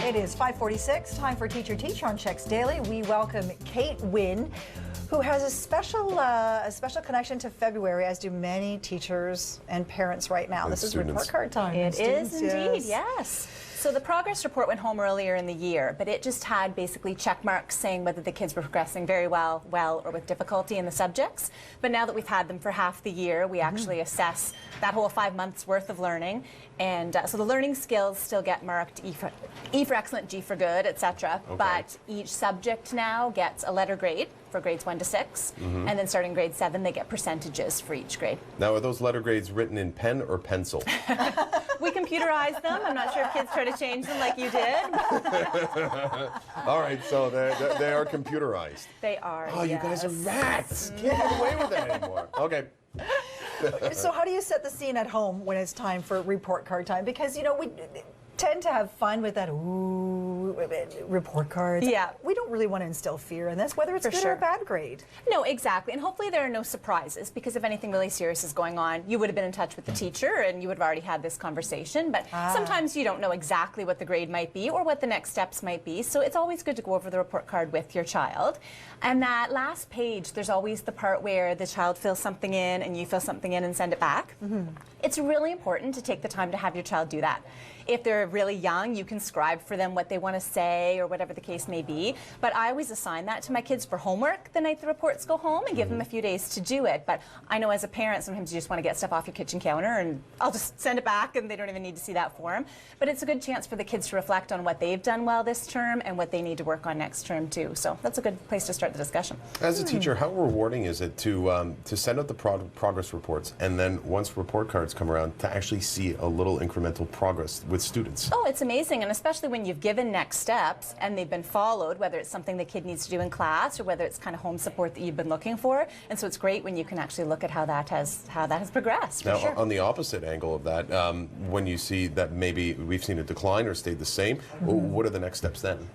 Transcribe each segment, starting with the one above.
It is 5:46, time for Teacher Teach on CHEX Daily. We welcome Kate Winn, who has a special connection to February, as do many teachers and parents right now. And this students. is report card time. It is indeed, yes. yes. So the progress report went home earlier in the year, but it just had basically check marks saying whether the kids were progressing very well, or with difficulty in the subjects. But now that we've had them for half the year, we actually assess that whole 5 months worth of learning. And so the learning skills still get marked E for excellent, G for good, etc. Okay. But each subject now gets a letter grade for grades 1 to 6. And then starting grade 7, they get percentages for each grade. Now, are those letter grades written in pen or pencil? We computerized them. I'm not sure if kids try to change them like you did. All right, so they are computerized. They are. Oh, you guys are rats. Can't get away with that anymore. Okay. So how do you set the scene at home when it's time for report card time? Because, you know, we tend to have fun with that, ooh, report cards. Yeah. We don't really want to instill fear in this, whether it's For good or sure. a bad grade. No, exactly. And hopefully there are no surprises, because if anything really serious is going on, you would have been in touch with the teacher and you would have already had this conversation. But sometimes you don't know exactly what the grade might be or what the next steps might be. So it's always good to go over the report card with your child. And that last page, there's always the part where the child fills something in and you fill something in and send it back. It's really important to take the time to have your child do that. If they're really young, you can scribe for them what they want to say or whatever the case may be. But I always assign that to my kids for homework the night the reports go home and give them a few days to do it. But I know as a parent, sometimes you just want to get stuff off your kitchen counter and I'll just send it back and they don't even need to see that form. But it's a good chance for the kids to reflect on what they've done well this term and what they need to work on next term too. So that's a good place to start the discussion. As a teacher, how rewarding is it to send out the progress reports and then once report cards come around to actually see a little incremental progress with students? Oh, it's amazing, and especially when you've given next steps and they've been followed, whether it's something the kid needs to do in class or whether it's kind of home support that you've been looking for. And so it's great when you can actually look at how that has progressed. For Now, sure. on the opposite angle of that, when you see that maybe we've seen a decline or stayed the same, what are the next steps then?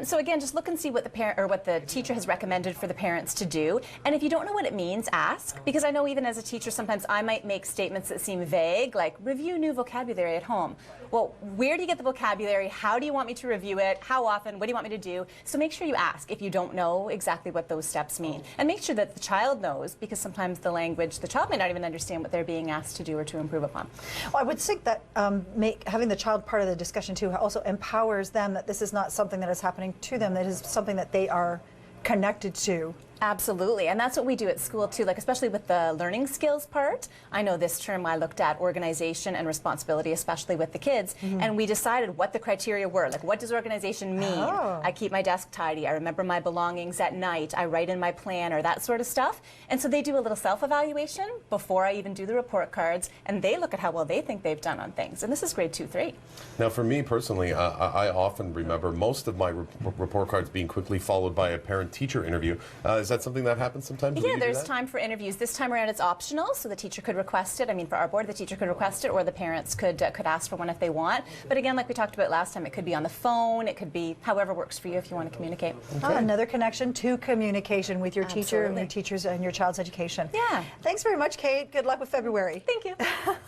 So again, just look and see what the parent or what the teacher has recommended for the parents to do. And if you don't know what it means, ask. Because I know even as a teacher, sometimes I might make statements that seem vague, like review new vocabulary at home. Well, where do you get the vocabulary? How do you want me to review it? How often? What do you want me to do? So make sure you ask if you don't know exactly what those steps mean. And make sure that the child knows, because sometimes the language, the child may not even understand what they're being asked to do or to improve upon. Well, I would think that having the child part of the discussion too also empowers them that this is not something that is happening to them, that is something that they are connected to. Absolutely, and that's what we do at school too, like especially with the learning skills part. I know this term I looked at organization and responsibility, especially with the kids, and we decided what the criteria were. Like, what does organization mean? I keep my desk tidy, I remember my belongings at night, I write in my planner, that sort of stuff. And so they do a little self-evaluation before I even do the report cards, and they look at how well they think they've done on things. And this is grade 2, 3. Now, for me personally, I often remember most of my report cards being quickly followed by a parent-teacher interview. Is that something that happens sometimes? Yeah, there's time for interviews. This time around it's optional, so the teacher could request it. I mean, for our board, the teacher could request it, or the parents could ask for one if they want. But again, like we talked about last time, it could be on the phone, it could be however works for you if you want to communicate. Okay. Another connection to communication with your teacher and your teachers and your child's education. Yeah. Thanks very much, Kate. Good luck with February. Thank you.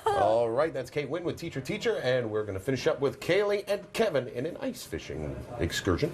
All right, that's Kate Winn with Teacher, and we're going to finish up with Kaylee and Kevin in an ice fishing excursion.